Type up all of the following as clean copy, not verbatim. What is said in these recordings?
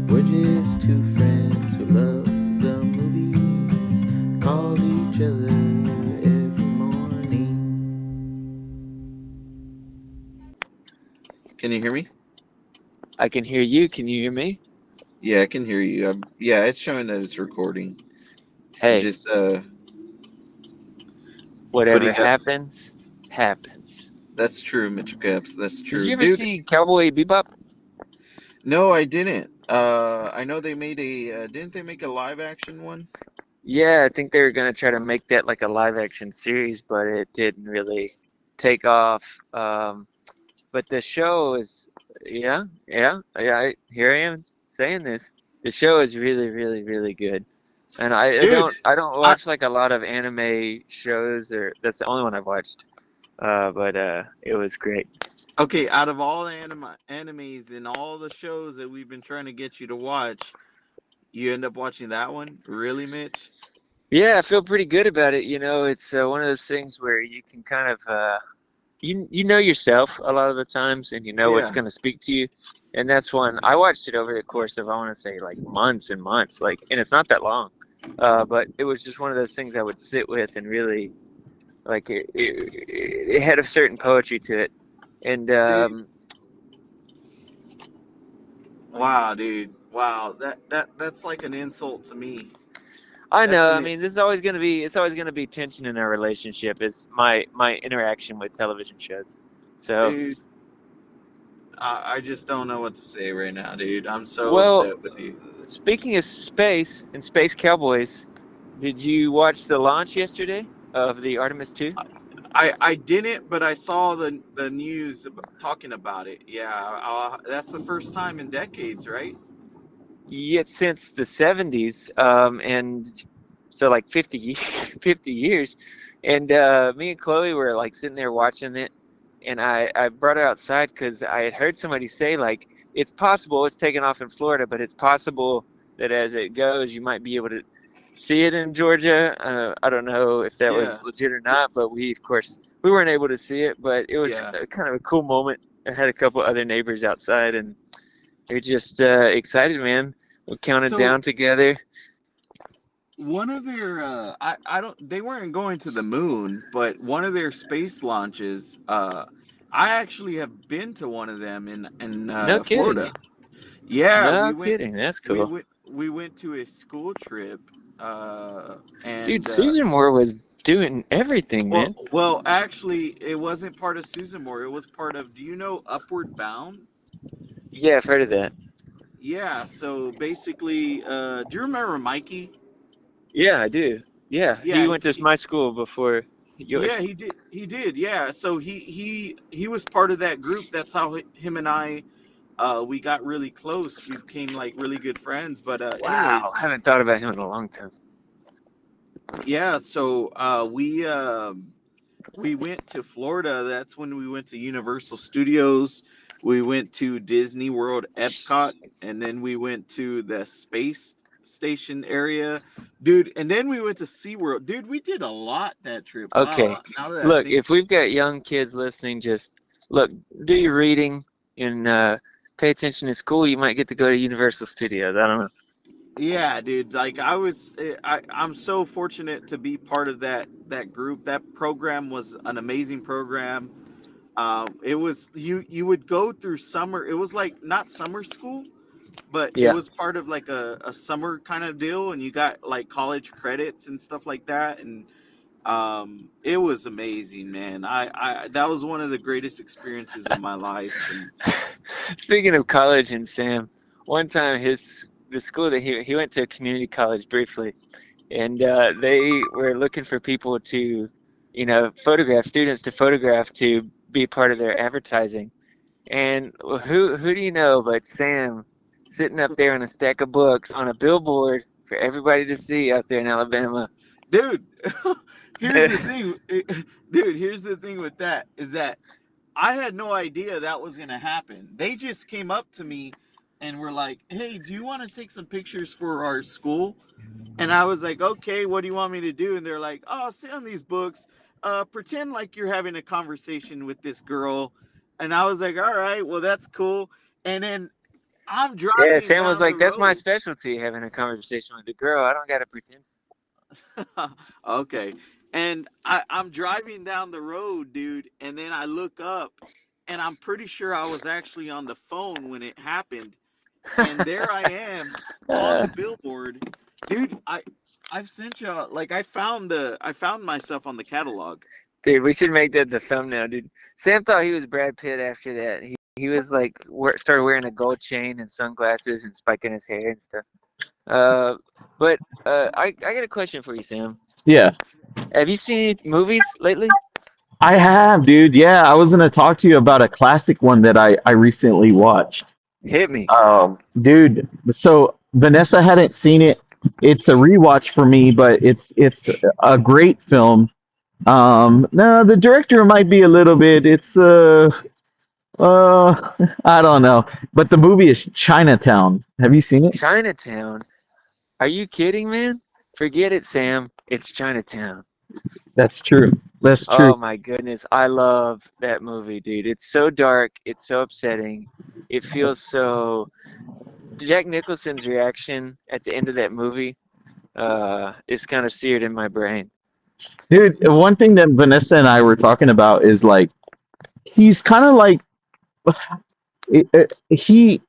We're just two friends who love the movies, call each other every morning. Can you hear me? I can hear you. Can you hear me? Yeah, I can hear you. Yeah, it's showing that it's recording. I'm Hey, just whatever putting up. happens, happens. That's true, Mitch Caps. That's Did true, you ever dude. see Cowboy Bebop? No, I didn't. I know they made a. Didn't they make a live action one? Yeah, I think they were gonna try to make that like a live action series, but it didn't really take off. But the show is, here I am saying this. The show is really, really, really good. And I Dude, don't I watch like a lot of anime shows, or that's the only one I've watched. But it was great. okay. Out of all the animes and all the shows that we've been trying to get you to watch, you end up watching that one? Really, Mitch? Yeah, I feel pretty good about it. It's one of those things where you can kind of you know yourself a lot of the times, and you know what's Yeah. going to speak to you. And that's one I watched it over the course of I want to say like months and months, like, and it's not that long. But it was just one of those things I would sit with and really like it had a certain poetry to it. And Dude, wow, dude. Wow. That's like an insult to me. I That's know, I an mean, this is always going to be it's always going to be tension in our relationship. It's my interaction with television shows. So, dude. I just don't know what to say right now, dude. I'm so well, upset with you. speaking of space and space cowboys, did you watch the launch yesterday of the Artemis II? I didn't, but I saw the news talking about it. Yeah, that's the first time in decades, right? Yet since the 70s, and so like 50 years. And me and Chloe were like sitting there watching it, and I brought it outside because I had heard somebody say like it's possible it's taken off in Florida, but it's possible that as it goes, you might be able to see it in Georgia. I don't know if that Yeah, was legit or not, but of course, we weren't able to see it, but it was yeah. kind of a cool moment. I had a couple other neighbors outside, and they're just excited, man. We counted So down together. one of their I don't they weren't going to the moon, but one of their space launches. I actually have been to one of them in No kidding. Florida. Yeah, No kidding. That's cool. we went to a school trip, Dude, and Susan Moore was doing everything, man. actually, it wasn't part of Susan Moore. It was part of. Do you know Upward Bound? Yeah, I've heard of that. Yeah. So basically, do you remember Mikey? Yeah, I do. Yeah, he Yeah, went to my school before yeah, yours. he did. He did. Yeah. So he was part of that group. That's how him and I we got really close. We became like really good friends. But Wow, anyways, I haven't thought about him in a long time. yeah. So we went to Florida. That's when we went to Universal Studios. We went to Disney World Epcot, and then we went to the space station area, dude. And then we went to SeaWorld. Dude, we did a lot that trip. Okay, Wow. Now that I look, think, if we've got young kids listening, just look, do your reading and pay attention in school. You might get to go to Universal Studios. I don't know. yeah, dude. Like I'm so fortunate to be part of that group. That program was an amazing program. It was you would go through summer. It was like not summer school, but it Yeah. was part of like a summer kind of deal, and you got like college credits and stuff like that. And it was amazing, man. I that was one of the greatest experiences of my life. And Speaking of college and Sam, one time the school that he went to a community college briefly, and they were looking for people to, photograph students to photograph to be part of their advertising. And who do you know but Sam sitting up there on a stack of books on a billboard for everybody to see out there in Alabama. dude, here's the thing, dude. Here's the thing with that is that I had no idea that was gonna happen. They just came up to me and were like, "Hey, do you want to take some pictures for our school?" And I was like, "Okay, what do you want me to do?" And they're like, "Oh, sit on these books. Pretend like you're having a conversation with this girl." And I was like, "All right, well, that's cool." And then I'm Yeah, driving Sam was down the like, "That's my road. specialty, having a conversation with the girl. I don't gotta pretend." Okay. And I'm driving down the road, dude, and then I look up and I'm pretty sure I was actually on the phone when it happened. And there I am on Uh, the billboard. Dude, I've sent you like I found myself on the catalog. Dude, we should make that the thumbnail, dude. Sam thought he was Brad Pitt after that. He was like started wearing a gold chain and sunglasses and spiking his hair and stuff. Uh, but I got a question for you, Sam. Yeah, Have you seen any movies lately? I have, dude. Yeah, I was gonna talk to you about a classic one that I recently watched. Hit me. Dude, so Vanessa hadn't seen it. It's a rewatch for me, but it's a great film. No, the director might be a little bit. I don't know, but the movie is Chinatown. Have you seen it? Chinatown. Are you kidding, man? Forget it, Sam. It's Chinatown. That's true. That's true. Oh my goodness, I love that movie, dude. It's so dark, it's so upsetting. It feels so. Jack Nicholson's reaction at the end of that movie is kind of seared in my brain. Dude, one thing that Vanessa and I were talking about is like he's kind of like he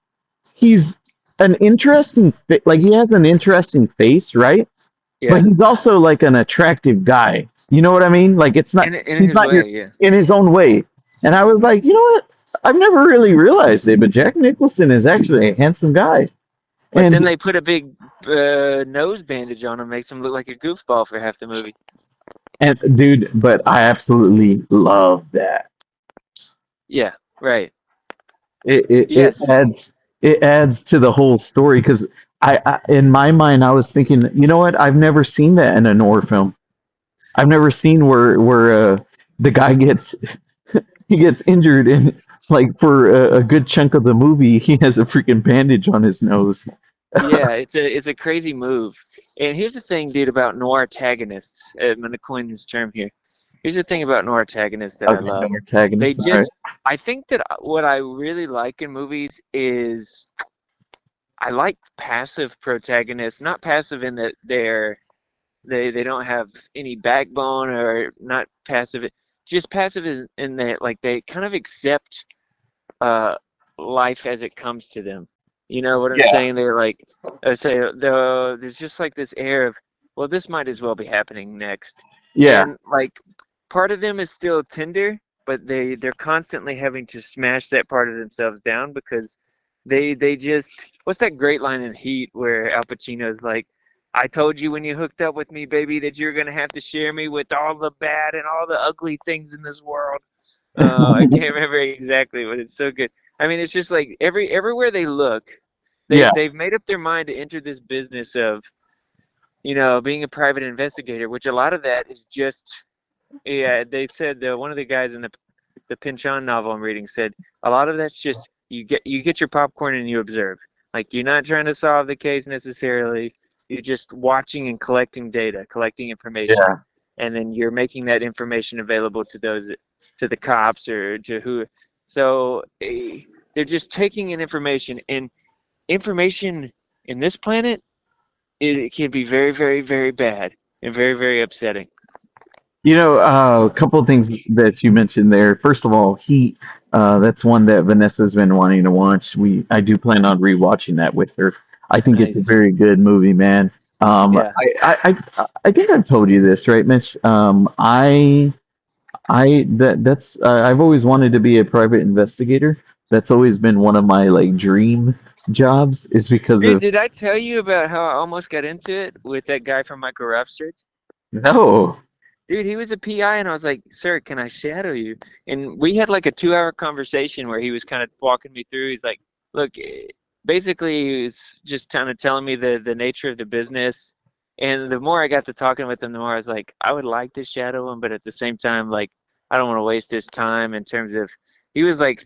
he's an interesting like he has an interesting face, right? But Yeah, he's also like an attractive guy. You know what I mean? Like it's not in he's his not your way, yeah. in his own way. And I was like, you know what? I've never really realized it, but Jack Nicholson is actually a handsome guy. But then And they put a big nose bandage on him, makes him look like a goofball for half the movie. and dude, but I absolutely love that. Yeah, right. It Yes. adds to the whole story because I in my mind I was thinking, you know what? I've never seen that in a noir film. I've never seen where the guy gets he gets injured and like for a good chunk of the movie he has a freaking bandage on his nose. Yeah, it's a crazy move. And here's the thing, dude, about noir protagonists. I'm gonna coin this term here. Here's the thing about noir protagonists that I Okay, no love. They antagonist. All right. just, I think that what I really like in movies is I like passive protagonists, not passive in that they don't have any backbone or not passive, just passive in that like they kind of accept uh life as it comes to them. You know what I'm Yeah. saying? They're like, say, there's just like this air of, well, this might as well be happening next, Yeah. and like part of them is still tender, but they're constantly having to smash that part of themselves down because they just what's that great line in Heat where Al Pacino's like, I told you when you hooked up with me, baby, that you're gonna have to share me with all the bad and all the ugly things in this world. I can't remember exactly, but it's so good. I mean, it's just like everywhere they look, Yeah. they've made up their mind to enter this business of, being a private investigator, which a lot of that is just, yeah, they said one of the guys in the Pinchon novel I'm reading said a lot of that's just you get your popcorn and you observe. Like you're not trying to solve the case necessarily. You're just watching and collecting data, collecting information, Yeah. and then you're making that information available to the cops or to who. So they're just taking in information, and information in this planet it can be very, very, very bad and very, very upsetting. You know, a couple of things that you mentioned there. First of all, Heat, that's one that Vanessa's been wanting to watch. I do plan on rewatching that with her. I think it's a Nice. very good movie, man. Yeah. I think I've told you this, right, Mitch? I've always wanted to be a private investigator. That's always been one of my like dream jobs, is because Dude, of did I tell you about how I almost got into it with that guy from Michael Rough Street? no. Dude, he was a PI, and I was like, "Sir, can I shadow you?" And we had like a 2-hour conversation where he was kind of walking me through. He's like, "Look, basically, he was just kind of telling me the nature of the business." And the more I got to talking with him, the more I was like, I would like to shadow him, but at the same time, like, I don't want to waste his time in terms of. He was like,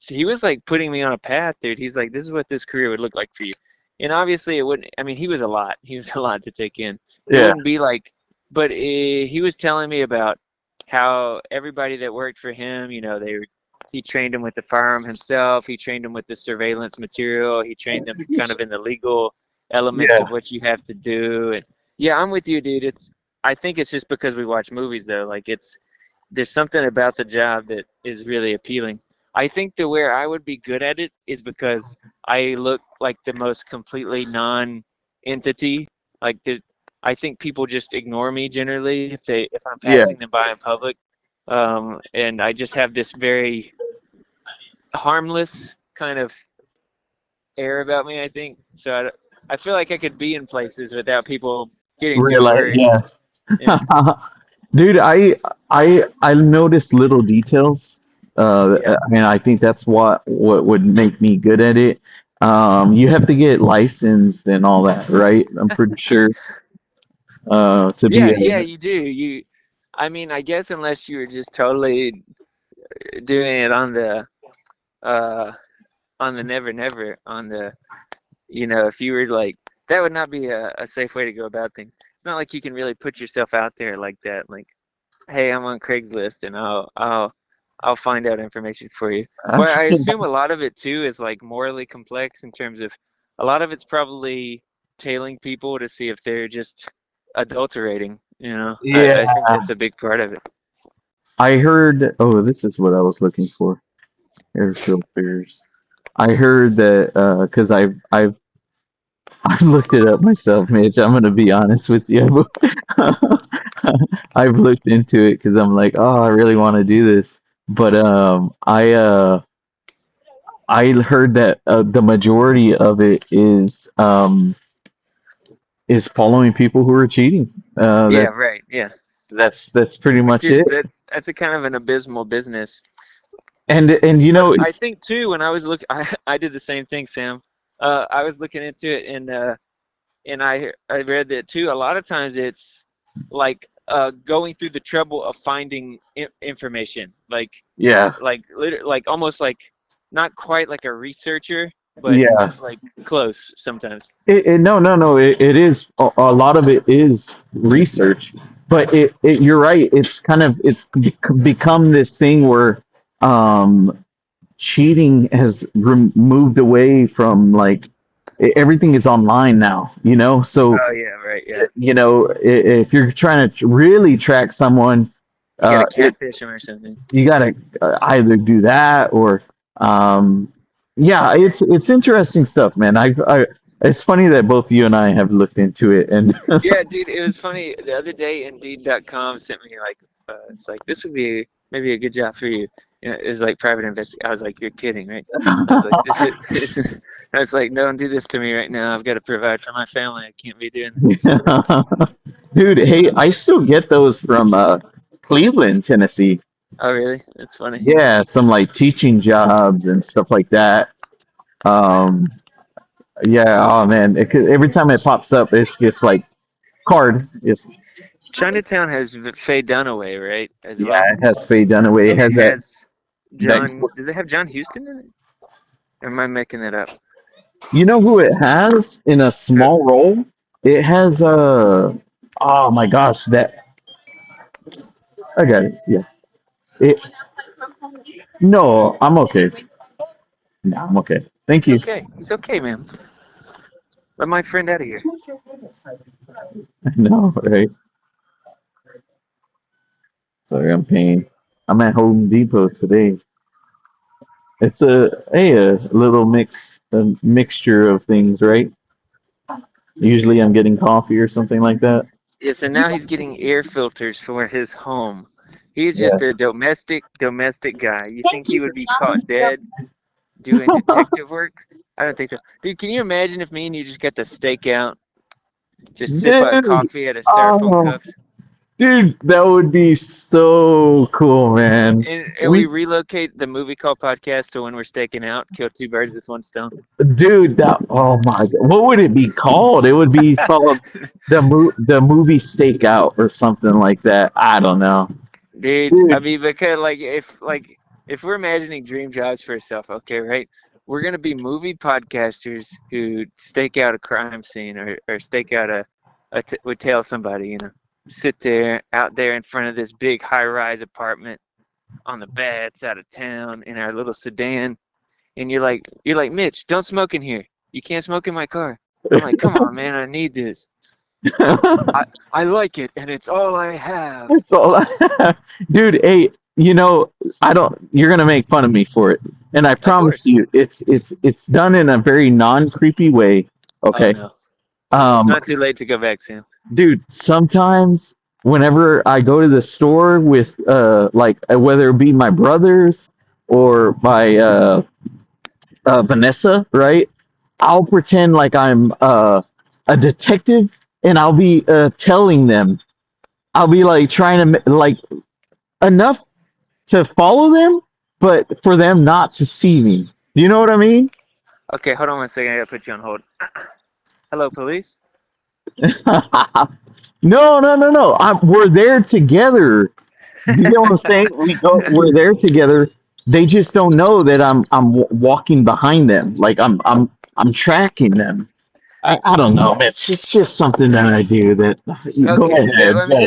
he was like putting me on a path, dude. He's like, "This is what this career would look like for you." And obviously, it wouldn't. I mean, he was a lot. He was a lot to take in. It Yeah. wouldn't be like. But he was telling me about how everybody that worked for him, they were, He trained them with the firearm himself. He trained them with the surveillance material. He trained them kind of in the legal elements Yeah. of what you have to do. And yeah, I'm with you, dude. I think it's just because we watch movies though. Like there's something about the job that is really appealing. I think the where I would be good at it is because I look like the most completely non-entity. Like I think people just ignore me generally if I'm Yeah. passing them by in public. And I just have this very harmless kind of air about me, I think. So I feel like I could be in places without people getting too Realize, worried. yeah. Yeah, Dude, I notice little details. yeah, I mean, I think that's what would make me good at it. You have to get licensed and all that, right? I'm pretty sure. To be yeah, a yeah. You do. I mean, I guess unless you were just totally doing it uh, on the never never on the if you were like that would not be a safe way to go about things. It's not like you can really put yourself out there like that. Like, hey, I'm on Craigslist and I'll find out information for you. But I assume a lot of it too is like morally complex in terms of a lot of it's probably tailing people to see if they're just adulterating. yeah. I think that's a big part of it. I heard. Oh, this is what I was looking for. Air filters. I heard that because I've looked it up myself, Mitch. I'm gonna be honest with you. I've looked into it because I'm like, oh, I really want to do this. But I heard that the majority of it is following people who are cheating. Yeah, right. Yeah, That's pretty which much is it. that's a kind of an abysmal business. And But I it's think too, when I was looking, I did the same thing, Sam. I was looking into it, and I read that too. A lot of times it's like going through the trouble of finding information, yeah, like almost like not quite like a researcher, but yeah. like close sometimes. No. It is a lot of it is research, but you're right. It's kind of become this thing where um, cheating has moved away from like everything is online now. So Oh yeah, right. Yeah, if you're trying to really track someone, you got to it catfish them or something. you gotta either do that or yeah, it's interesting stuff, man. It's funny that both you and I have looked into it, and Yeah, dude, it was funny. The other day, Indeed.com sent me like, it's like this would be maybe a good job for you. It's like private investigation. I was like, you're kidding, right? I was like, I was like, no, don't do this to me right now. I've got to provide for my family. I can't be doing this. dude, hey, I still get those from Cleveland, Tennessee. Oh, really? That's funny. Yeah, some like teaching jobs and stuff like that. Um, yeah, oh man, every time it pops up, it's just like card. It's Chinatown has Faye Dunaway, right? As yeah, well. it has Faye Dunaway. It And it has that has that. John. Does it have John Houston in it? Or am I making that up? You know who it has in a small role? It has oh my gosh, that I got it. Yeah. It no, I'm okay. No, I'm okay. Thank He's you. okay. He's okay, man. Let my friend out of here. No, right. Sorry, I'm paying. I'm at Home Depot today. It's a little mixture of things, right? Usually I'm getting coffee or something like that. Yeah, so now he's getting air filters for his home. He's Yeah. just a domestic guy. You think he would be caught dead doing detective work? I don't think so. Dude, can you imagine if me and you just got to stake out, just sit by a Dude, coffee at a styrofoam oh, cups, dude, that would be so cool, man. and we We relocate the movie call podcast to when we're staking out, kill two birds with one stone? Dude, that oh my God, what would it be called? It would be called the movie Stakeout or something like that. I don't know. Dude, I Dude, mean, because if we're imagining dream jobs for ourselves, okay, right? We're gonna be movie podcasters who stake out a crime scene or stake out would tell somebody, sit there out there in front of this big high-rise apartment, on the bad side of town in our little sedan, and you're like, Mitch, don't smoke in here. You can't smoke in my car. I'm like, come on, man, I need this. I I like it, and it's all I have. That's all. Dude, hey, you know, I don't. You're gonna make fun of me for it, and I Of course. promise you, it's done in a very non creepy way. Oh Okay. no, it's Um, not too late to go back, Sam. dude, sometimes whenever I go to the store with like whether it be my brothers or my Vanessa, right? I'll pretend like I'm a detective, and I'll be telling them. I'll be like trying to like enough to follow them, but for them not to see me. Do you know what I mean? Okay, hold on one second. I gotta put you on hold. Hello, police. No, no, no, no. We're there together. Do you know what I'm saying? We're there together. They just don't know that I'm walking behind them. Like I'm tracking them. I don't know. It's just something that I do. That go Okay, yeah. ahead. I mean,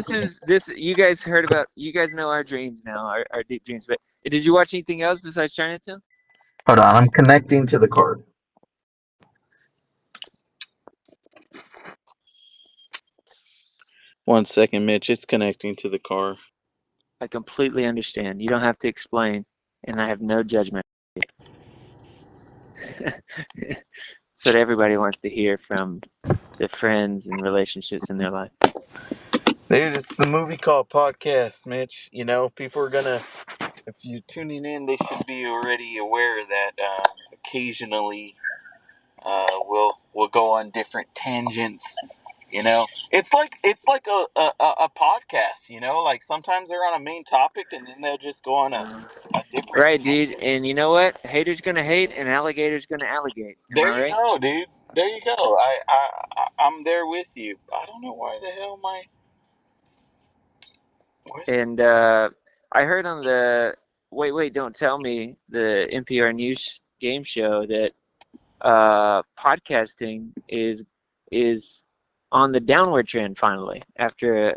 this. You guys heard about. You guys know our dreams now, our deep dreams. But did you watch anything else besides Chinatown? Hold on, I'm connecting to the card. 1 second, Mitch. It's connecting to the car. I completely understand. You don't have to explain, and I have no judgment. That's what everybody wants to hear from the friends and relationships in their life. Dude, it's the movie called Podcast, Mitch. You know, people are gonna, if you're tuning in, they should be already aware that occasionally we'll go on different tangents. You know, it's like a podcast. You know, like sometimes they're on a main topic and then they'll just go on a different Right, dude. tangent. And you know what? Haters gonna hate, and alligators gonna alligate. Am There I you right? go, dude. There you go. I'm there with you. I don't know why the hell my. Where's, And I heard on the Wait, don't tell me, the NPR News game show that podcasting is on the downward trend finally after a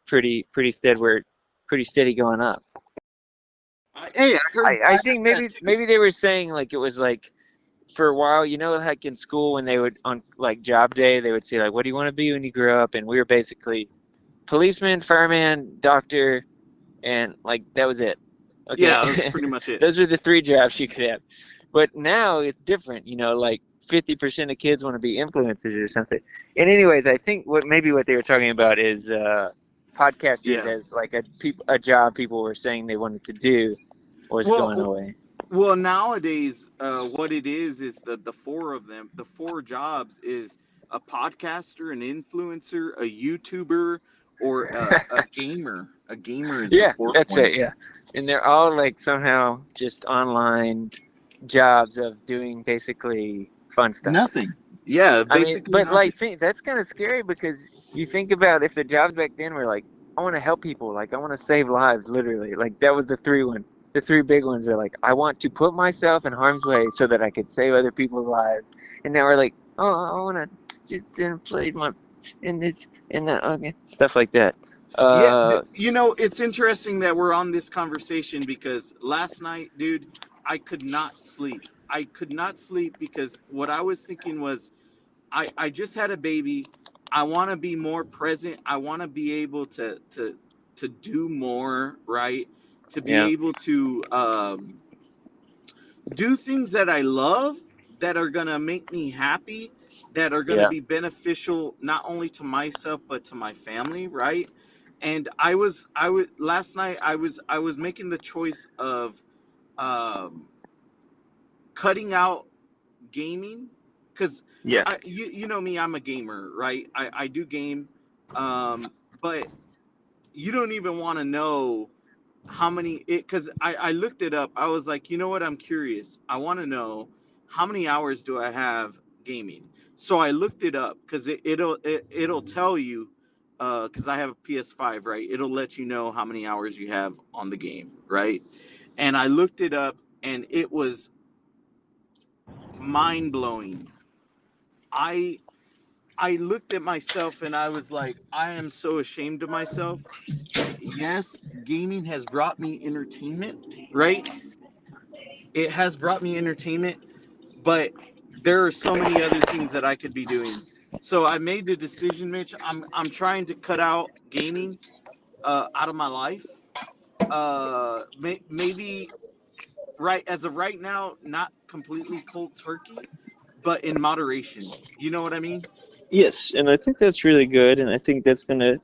pretty steady going up. hey, I I heard think that too. maybe they were saying like it was like for a while, like in school when they would on like job day they would say like, what do you want to be when you grow up? And we were basically policeman, fireman, doctor, and like that was it. Okay, Yeah, that was pretty much it. those were the three jobs you could have. But now it's different. Like 50% of kids want to be influencers or something. And anyways, I think what they were talking about is podcasters Yeah. as like a job people were saying they wanted to do was going Well, away. well, nowadays, what it is the four of them, the four jobs is a podcaster, an influencer, a YouTuber, or a gamer. A gamer is the Yeah, fourth that's one. it. Yeah, and they're all like somehow just online jobs of doing basically fun stuff. Nothing. Yeah, I mean, basically but nothing. like, that's kind of scary because you think about if the jobs back then were like, I want to help people, like I want to save lives, literally. Like that was the three ones. The three big ones are like, I want to put myself in harm's way so that I could save other people's lives. And now we're like, oh, I want to just inflate my in this in that, okay, stuff like that. Yeah, Uh, it's interesting that we're on this conversation because last night, dude, I could not sleep. I could not sleep because what I was thinking was I just had a baby. I want to be more present. I want to be able to do more, right? To be yeah, able to do things that I love that are going to make me happy, that are going to yeah, be beneficial not only to myself but to my family, right? And I was last night I was making the choice of um cutting out gaming because yeah, you know me, I'm a gamer, right? I do game, but you don't even want to know how many it because I looked it up. I was like, you know what? I'm curious. I want to know how many hours do I have gaming. So I looked it up because it'll tell you because I have a PS5, right? It'll let you know how many hours you have on the game, right? And I looked it up and it was mind blowing. I I looked at myself and I was like, I am so ashamed of myself. yes, gaming has brought me entertainment, right? It has brought me entertainment, but there are so many other things that I could be doing. So I made the decision, Mitch. I'm trying to cut out gaming out of my life. Maybe right as of right now, not completely cold turkey, but in moderation. You know what I mean? Yes, and I think that's really good, and I think that's gonna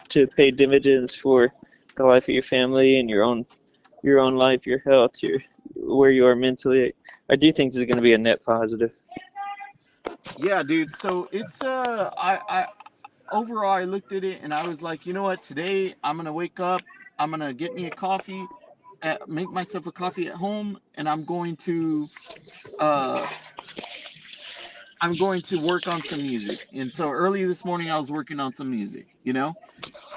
to pay dividends for the life of your family and your own life, your health, your where you are mentally. I do think this is gonna be a net positive. Yeah, dude. So it's I overall I looked at it and I was like, you know what? Today I'm gonna wake up. I'm gonna get me a coffee, make myself a coffee at home, and uh I'm going to work on some music. And so early this morning I was working on some music. You know,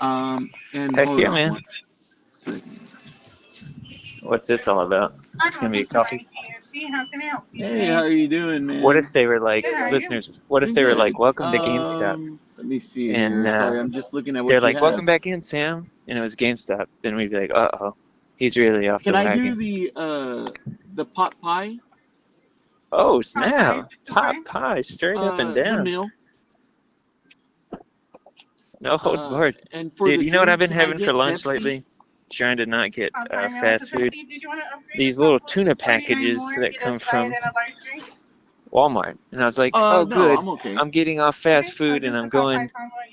and Heck hold yeah, on man. one second. What's this all about? It's gonna be a coffee. Hey, how are you doing, What if man? they were like, listeners, what if Doing they were good. like, welcome to GameStop? Let me see And here. Sorry, I'm just looking at they're what you like, have. welcome back in, Sam. And it was GameStop. Then we'd be like, uh-oh, he's really off Can the I do wagon. the pot pie? Oh, snap. Pot pie, straight up and The down. meal. No holds barred. And for Dude, the you know what I've drink, been can I having for get lunch Pepsi? lately? Trying to not get fast food. These little tuna packages that come from Walmart. And I was like, oh, No, good. I'm okay. I'm getting off fast food and I'm going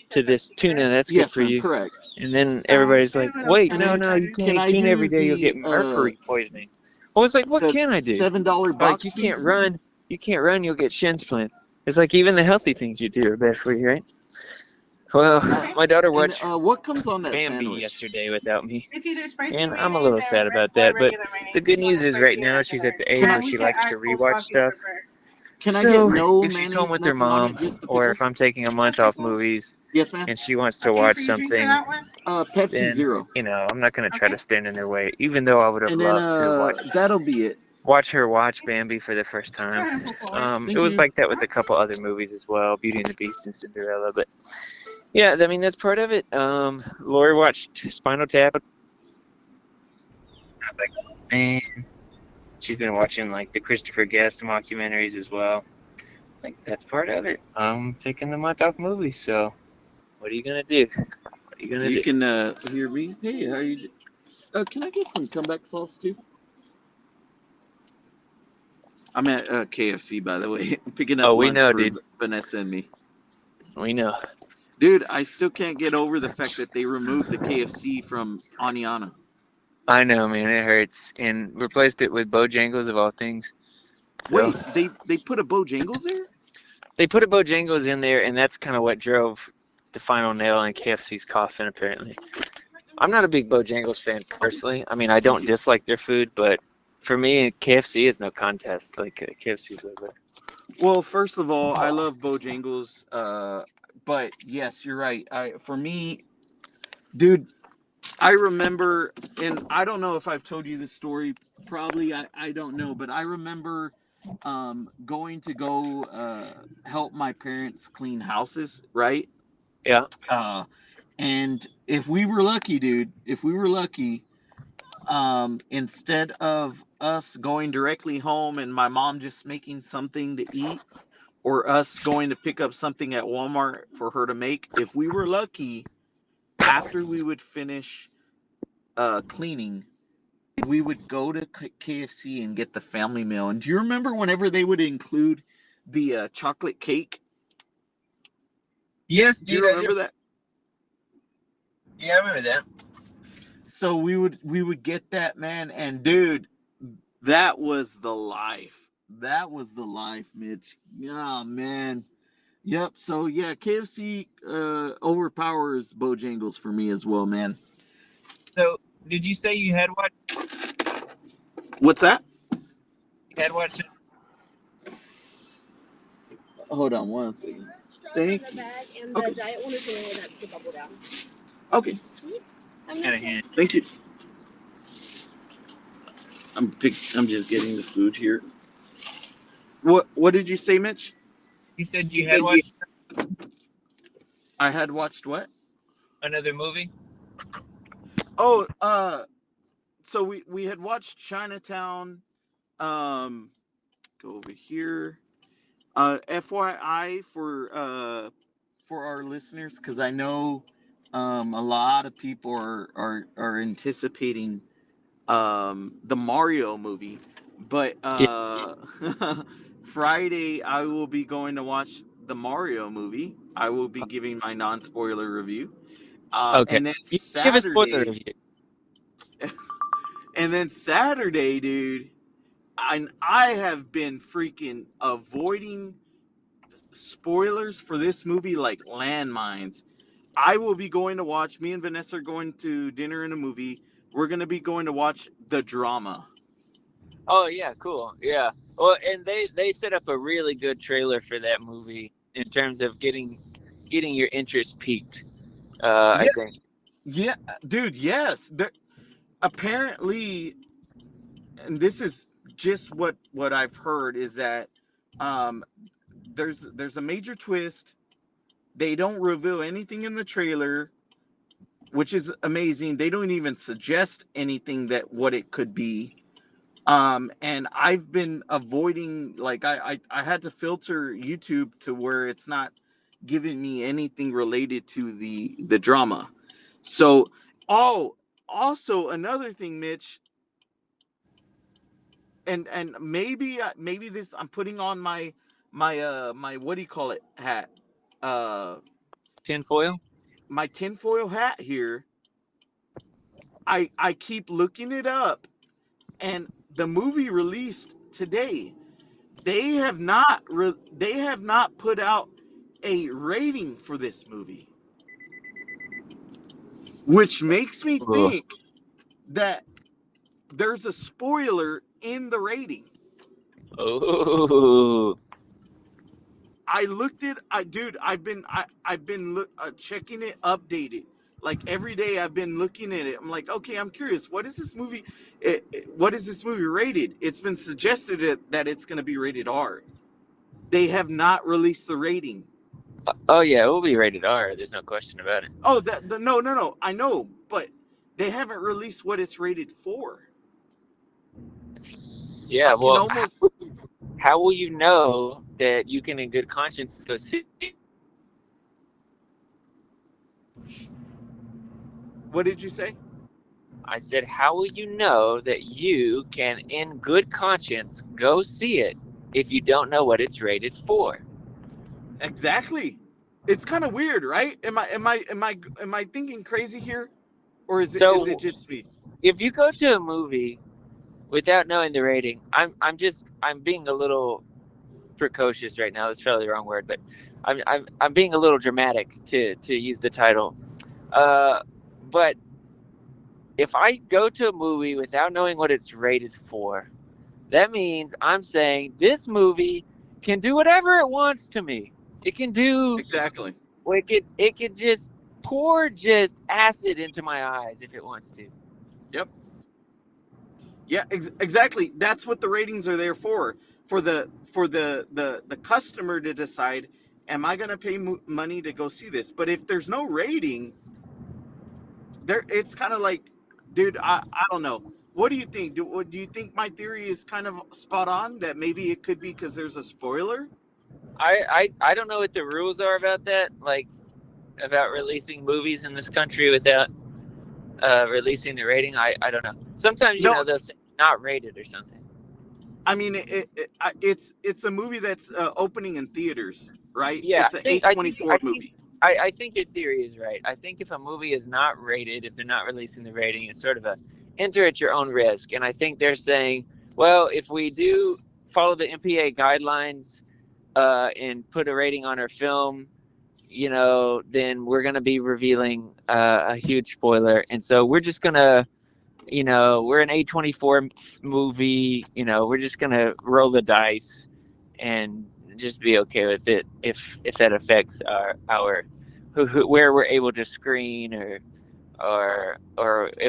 to this tuna. That's good Yes, for ma'am. you. Correct. And then everybody's like, wait, And no, then no, you can't can eat I tuna every do day. You'll get mercury poisoning. I was like, what the can I do? $7 Like, box, you can't please? run. You can't run. You'll get shin splints. It's like even the healthy things you do are bad for you, right? Well, my daughter And watched what comes on that Bambi sandwich? yesterday without me, and I'm a little sad about that. But the good news is right now she's at the age where she likes to rewatch stuff. Can I get So no if she's home mayonnaise, with her nothing on it, mom, just the or if pickles? I'm taking a month off movies Yes, ma'am. and she wants to watch something, Pepsi then Zero. I'm not gonna try to stand in their way. Even though I would have And then loved to that'll be it. watch her watch Bambi for the first time. Thank It was you. like that with a couple other movies as well, Beauty and the Beast and Cinderella. But yeah, I mean that's part of it. Lori watched Spinal Tap. I was like, man, she's been watching like the Christopher Guest documentaries as well. Like that's part of it. I'm taking the month off movies, so what are you gonna do? What are you gonna You do? can hear me. Hey, how are you? Can I get some comeback sauce too? I'm at KFC, by the way. I'm picking up Oh, we lunch know, for dude. Vanessa and me. We know. Dude, I still can't get over the fact that they removed the KFC from Aniana. I know, man. It hurts, and replaced it with Bojangles of all things. So, Wait, they put a Bojangles there? they put a Bojangles in there, and that's kind of what drove the final nail in KFC's coffin, apparently. I'm not a big Bojangles fan personally. I mean, I don't dislike their food, but for me, KFC is no contest. Like KFC's way better. Well, first of all, I love Bojangles, but yes, you're right. For me, dude, I remember, and I don't know if I've told you this story. Probably, I don't know, but I remember going to go help my parents clean houses, right? Yeah. And if we were lucky, dude, if we were lucky, instead of us going directly home and my mom just making something to eat, or us going to pick up something at Walmart for her to make, if we were lucky, after we would finish cleaning, we would go to KFC and get the family meal. And do you remember whenever they would include the chocolate cake? Yes, Do you remember that? Yeah, I remember that. So we would get that, man, and dude, that was the life. That was the life, Mitch. Oh man. Yep. So yeah, KFC overpowers Bojangles for me as well, man. So, did you say you had watched? What's that? You had watched? Hold on one second. Thank you. And the diet one is the one that's the bubble down. Okay. Thank you. I'm just getting the food here. What did you say, Mitch? You said you had watched I had watched what? another movie? Oh, so we had watched Chinatown. Um, go over here. FYI for our listeners, because I know a lot of people are anticipating the Mario movie, but Yeah. Friday I will be going to watch the Mario movie. I will be giving my non-spoiler review. Okay. And then You give a spoiler Saturday, review. dude, I have been freaking avoiding spoilers for this movie like landmines. I will be going to watch. Me and Vanessa are going to dinner and a movie. We're gonna be going to watch the drama. Oh yeah, cool. Yeah. Well, and they set up a really good trailer for that movie in terms of getting your interest peaked. I Yeah, think. yeah, dude. Yes, apparently, and this is just what I've heard is that um, there's a major twist. They don't reveal anything in the trailer, which is amazing. They don't even suggest anything that what it could be. And I've been avoiding, like, I had to filter YouTube to where it's not giving me anything related to the drama. So, oh, also another thing, Mitch, and maybe this I'm putting on my what do you call it hat, uh Tinfoil. my tinfoil hat here. I keep looking it up, and the movie released today. They have not put out a rating for this movie, which makes me Oh. think that there's a spoiler in the rating. Oh. I looked it. I've been checking it updated. Like every day, I've been looking at it. I'm like, okay, I'm curious. What is this movie? What is this movie rated? It's been suggested that it's going to be rated R. They have not released the rating. Oh yeah, it will be rated R. There's no question about it. Oh, no. I know, but they haven't released what it's rated for. I Yeah. can Well, almost. how will you know that you can, in good conscience, go see? What did you say? I said, how will you know that you can, in good conscience, go see it if you don't know what it's rated for? Exactly. It's kind of weird, right? Am I thinking crazy here, or is it So, just me? if you go to a movie without knowing the rating, I'm being a little precocious right now. That's probably the wrong word, but I'm being a little dramatic to use the title. Uh, but if I go to a movie without knowing what it's rated for, that means I'm saying this movie can do whatever it wants to me. It can do Exactly. it could just pour just acid into my eyes if it wants to. Yep. Yeah. Exactly. That's what the ratings are there for the customer to decide. Am I going to pay money to go see this? But if there's no rating, there it's kind of like, dude, I don't know. What do you think? Do you think my theory is kind of spot on, that maybe it could be because there's a spoiler? I don't know what the rules are about that, like about releasing movies in this country without releasing the rating. I don't know. Sometimes No, they'll say not rated or something. I mean it's a movie that's opening in theaters, right? Yeah, It's an A24 movie. I think your theory is right. I think if a movie is not rated, if they're not releasing the rating, it's sort of a enter at your own risk. And I think they're saying, well, if we do follow the MPA guidelines and put a rating on our film, then we're going to be revealing a huge spoiler. And so we're just going to, we're an A24 movie, we're just going to roll the dice and just be okay with it if that affects our where we're able to screen or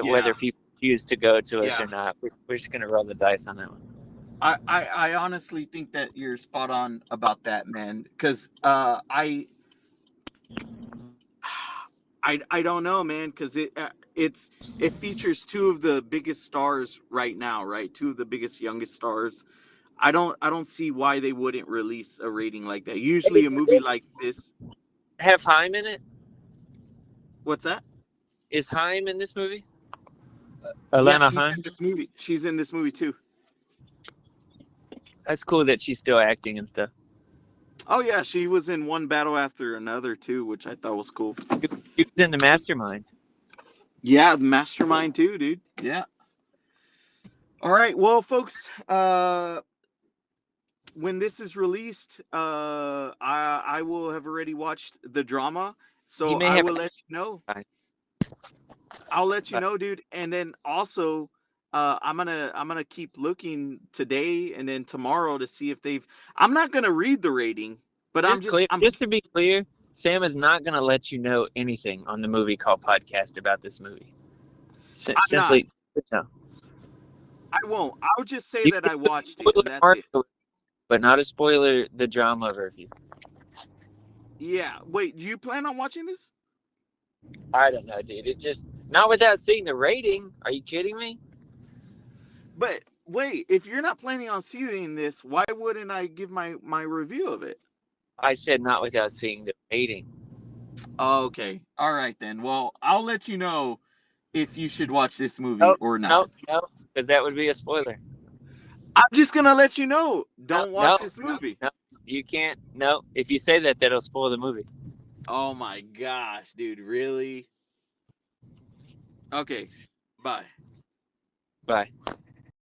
Yeah, whether people choose to go to us yeah. or not. We're just going to roll the dice on that one. I honestly think that you're spot on about that, man. Because I don't know, man, because it features two of the biggest stars right now, right? Two of the biggest, youngest stars. I don't see why they wouldn't release a rating like that. Usually, a movie like this. Have Haim in it? What's that? Is Haim in this movie? Yeah, Alana she's Haim? in this movie. She's in this movie too. That's cool that she's still acting and stuff. Oh yeah, she was in One Battle After Another too, which I thought was cool. She was in The Mastermind. Yeah, Mastermind too, dude. Yeah. All right, well, folks, when this is released, I will have already watched the drama, so I will let you know. I'll let you know, dude. And then also, I'm gonna keep looking today and then tomorrow to see if they've. I'm not gonna read the rating, but I'm just to be clear, Sam is not gonna let you know anything on the Movie Call podcast about this movie. Simply, no. I won't. I'll just say that I watched it, and that's it. But not a spoiler. The drama review. Yeah. Wait. Do you plan on watching this? I don't know, dude. It just not without seeing the rating. Are you kidding me? But wait, if you're not planning on seeing this, why wouldn't I give my review of it? I said not without seeing the rating. Okay. All right then. Well, I'll let you know if you should watch this movie or not. No, because that would be a spoiler. I'm just gonna let you know. Don't watch this movie. No, you can't. No, if you say that, that'll spoil the movie. Oh my gosh, dude! Really? Okay. Bye. Bye.